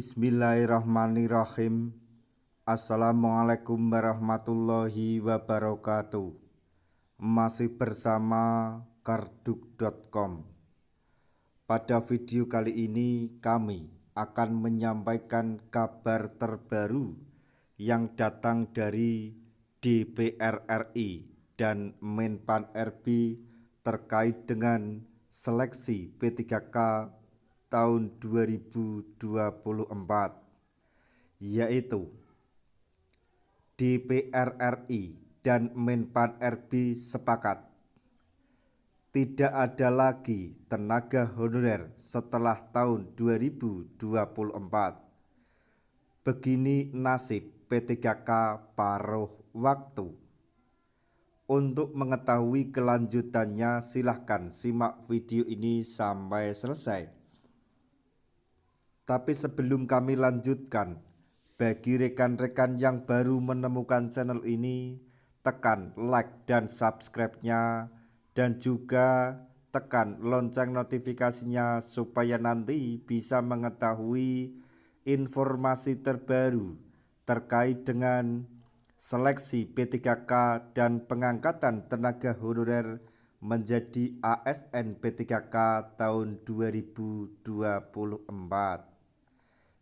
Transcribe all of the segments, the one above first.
Bismillahirrahmanirrahim. Assalamualaikum warahmatullahi wabarakatuh. Masih bersama karduk.com. Pada video kali ini kami akan menyampaikan kabar terbaru yang datang dari DPR RI dan Menpan RB terkait dengan seleksi P3K tahun 2024, yaitu DPR RI dan Menpan RB sepakat tidak ada lagi tenaga honorer setelah tahun 2024. Begini nasib P3K paruh waktu. Untuk mengetahui kelanjutannya silahkan simak video ini sampai selesai. Tapi sebelum kami lanjutkan, bagi rekan-rekan yang baru menemukan channel ini, tekan like dan subscribe-nya, dan juga tekan lonceng notifikasinya supaya nanti bisa mengetahui informasi terbaru terkait dengan seleksi P3K dan pengangkatan tenaga honorer menjadi ASN P3K tahun 2024.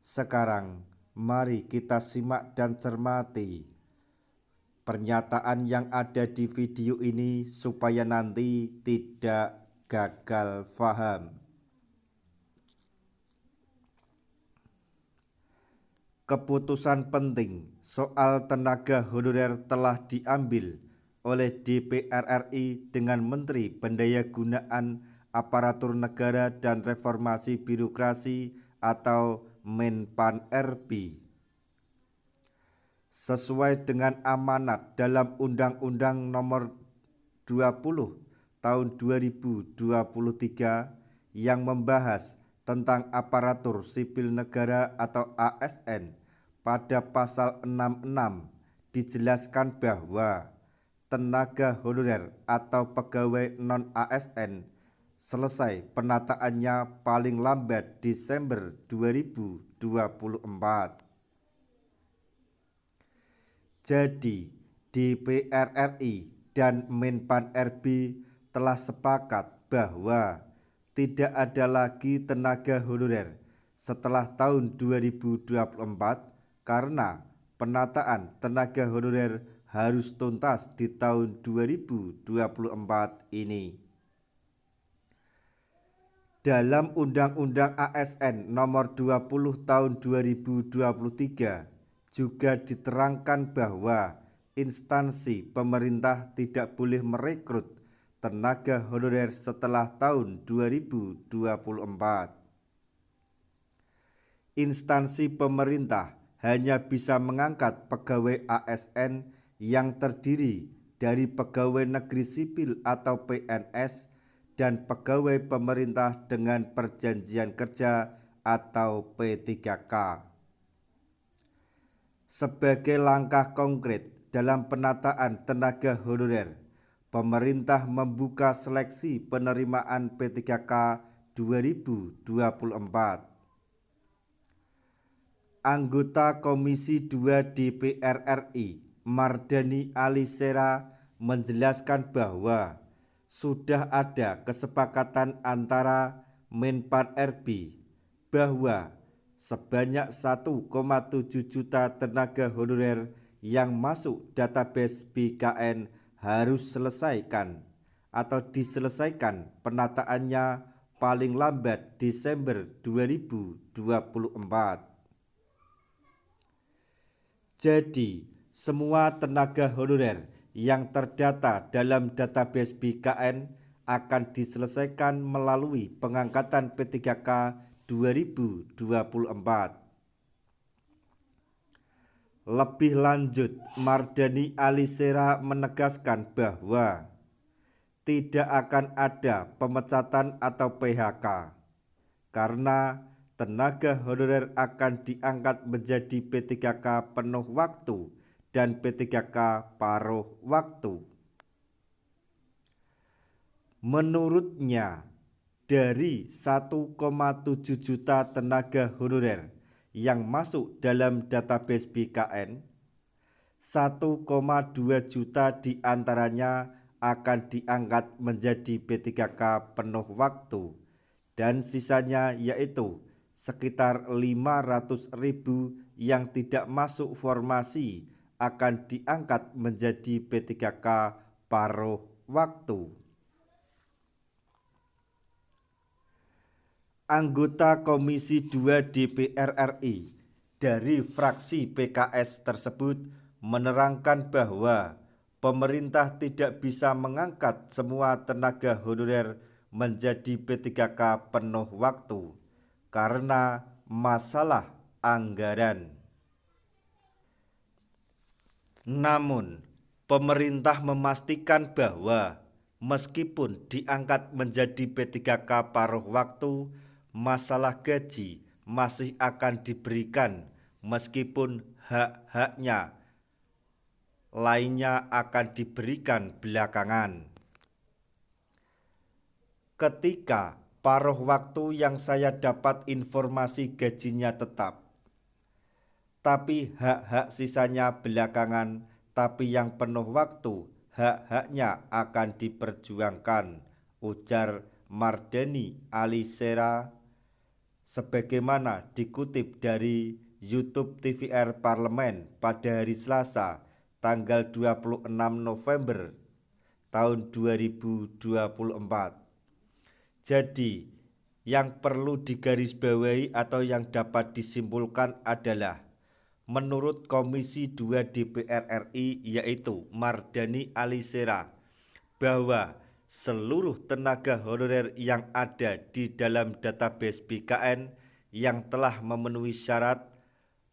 Sekarang mari kita simak dan cermati pernyataan yang ada di video ini supaya nanti tidak gagal paham. Keputusan penting soal tenaga honorer telah diambil oleh DPR RI dengan Menteri Pendayagunaan Aparatur Negara dan Reformasi Birokrasi atau Menpan RB. Sesuai dengan amanat dalam Undang-Undang Nomor 20 Tahun 2023 yang membahas tentang aparatur sipil negara atau ASN, pada pasal 66 dijelaskan bahwa tenaga honorer atau pegawai non-ASN selesai penataannya paling lambat Desember 2024. Jadi DPR RI dan Menpan RB telah sepakat bahwa tidak ada lagi tenaga honorer setelah tahun 2024 karena penataan tenaga honorer harus tuntas di tahun 2024 ini. Dalam Undang-Undang ASN Nomor 20 Tahun 2023 juga diterangkan bahwa instansi pemerintah tidak boleh merekrut tenaga honorer setelah tahun 2024. Instansi pemerintah hanya bisa mengangkat pegawai ASN yang terdiri dari pegawai negeri sipil atau PNS dan pegawai pemerintah dengan perjanjian kerja atau P3K. Sebagai langkah konkret dalam penataan tenaga honorer, pemerintah membuka seleksi penerimaan P3K 2024. Anggota Komisi 2 DPR RI, Mardhani Alisera, menjelaskan bahwa sudah ada kesepakatan antara Menpan RB bahwa sebanyak 1,7 juta tenaga honorer yang masuk database BKN harus diselesaikan penataannya paling lambat Desember 2024. Jadi, semua tenaga honorer yang terdata dalam database BKN akan diselesaikan melalui pengangkatan P3K 2024. Lebih lanjut, Mardhani Alisera menegaskan bahwa tidak akan ada pemecatan atau PHK karena tenaga honorer akan diangkat menjadi P3K penuh waktu dan P3K paruh waktu. Menurutnya, dari 1,7 juta tenaga honorer yang masuk dalam database BKN, 1,2 juta diantaranya akan diangkat menjadi P3K penuh waktu dan sisanya yaitu sekitar 500.000 yang tidak masuk formasi akan diangkat menjadi P3K paruh waktu. Anggota Komisi 2 DPR RI dari fraksi PKS tersebut menerangkan bahwa pemerintah tidak bisa mengangkat semua tenaga honorer menjadi P3K penuh waktu karena masalah anggaran. Namun, pemerintah memastikan bahwa meskipun diangkat menjadi P3K paruh waktu, masalah gaji masih akan diberikan meskipun hak-haknya lainnya akan diberikan belakangan. Ketika paruh waktu yang saya dapat informasi gajinya tetap, tapi hak-hak sisanya belakangan, tapi yang penuh waktu hak-haknya akan diperjuangkan, ujar Mardani Alisera sebagaimana dikutip dari YouTube TVR Parlemen pada hari Selasa tanggal 26 November tahun 2024. Jadi, yang perlu digarisbawahi atau yang dapat disimpulkan adalah menurut Komisi 2 DPR RI yaitu Mardani Alisera bahwa seluruh tenaga honorer yang ada di dalam database BKN yang telah memenuhi syarat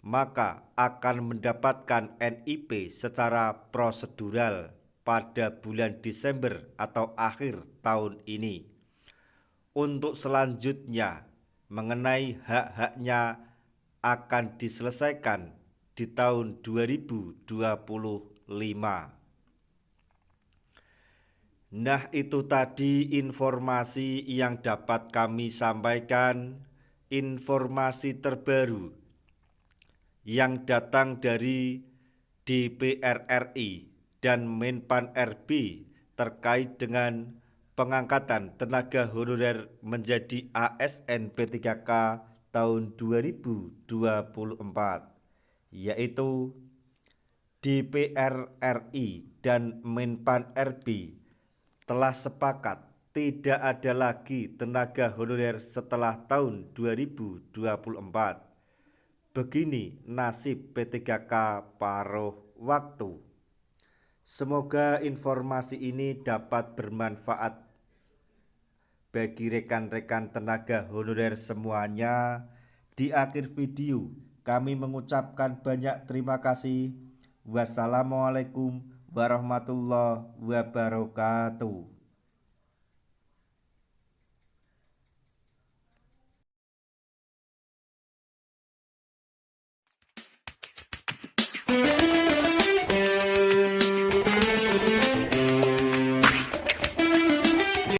maka akan mendapatkan NIP secara prosedural pada bulan Desember atau akhir tahun ini. Untuk selanjutnya mengenai hak-haknya akan diselesaikan di tahun 2025. Nah, itu tadi informasi yang dapat kami sampaikan, informasi terbaru yang datang dari DPR RI dan Menpan RB terkait dengan pengangkatan tenaga honorer menjadi ASN P3K tahun 2024, yaitu DPR RI dan Menpan RB telah sepakat tidak ada lagi tenaga honorer setelah tahun 2024. Begini nasib P3K paruh waktu. Semoga informasi ini dapat bermanfaat bagi rekan-rekan tenaga honorer semuanya. Di akhir video kami mengucapkan banyak terima kasih. Wassalamualaikum warahmatullahi wabarakatuh.